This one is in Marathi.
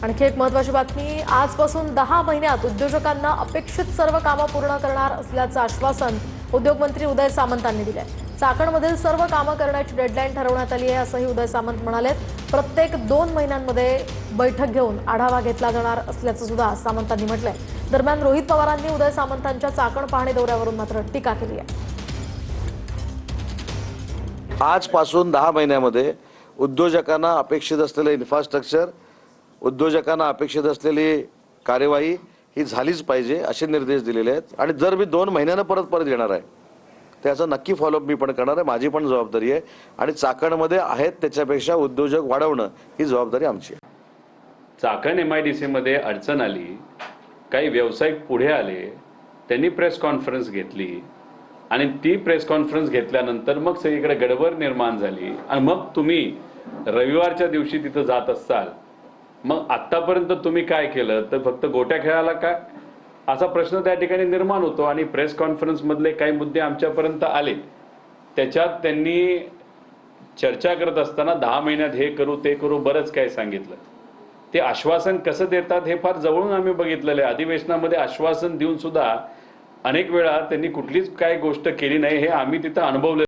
आणखी एक महत्त्वाची बातमी, आजपासून 10 महिन्यात उद्योजकांना अपेक्षित सर्व कामं पूर्ण करणार असल्याचं आश्वासन उद्योगमंत्री उदय सामंतांनी दिले आहे। चाकणमधील सर्व कामं करण्याची डेडलाईन ठरवण्यात आली आहे असंही उदय सामंत म्हणाले। प्रत्येक 2 महिन्यांमध्ये बैठक घेऊन आढावा घेतला जाणार असल्याचं सुद्धा सामंतांनी म्हटलंय। दरम्यान रोहित पवारांनी उदय सामंतांच्या चाकण पाहणी दौऱ्यावरून मात्र टीका केली आहे। आजपासून 10 महिन्यामध्ये उद्योजकांना अपेक्षित असलेले इन्फ्रास्ट्रक्चर, उद्योजकांना अपेक्षित असलेली कार्यवाही ही झालीच पाहिजे असे निर्देश दिलेले आहेत। आणि जर मी 2 महिन्यानं परत येणार आहे त्याचा नक्की फॉलोअप मी पण करणार आहे, माझी पण जबाबदारी आहे। आणि चाकणमध्ये आहेत त्याच्यापेक्षा उद्योजक वाढवणं ही जबाबदारी आमची आहे। चाकण MIDC मध्ये अडचण आली, काही व्यावसायिक पुढे आले, त्यांनी प्रेस कॉन्फरन्स घेतली आणि ती प्रेस कॉन्फरन्स घेतल्यानंतर मग सगळीकडे गडबड निर्माण झाली आणि मग तुम्ही रविवारच्या दिवशी तिथं जात असाल, मग आतापर्यंत तुम्ही काय केलं तर फक्त गोट्या खेळायला काय असा प्रश्न त्या ठिकाणी निर्माण होतो। आणि प्रेस कॉन्फरन्स मधले काही मुद्दे आमच्यापर्यंत आले, त्याच्यात त्यांनी चर्चा करत असताना 10 महिन्यात हे करू ते करू बरंच काय सांगितलं। ते आश्वासन कसं देतात हे फार जवळून आम्ही बघितलेलं आहे। अधिवेशनामध्ये आश्वासन देऊन सुद्धा अनेक वेळा त्यांनी कुठलीच काय गोष्ट केली नाही हे आम्ही तिथं अनुभवलं।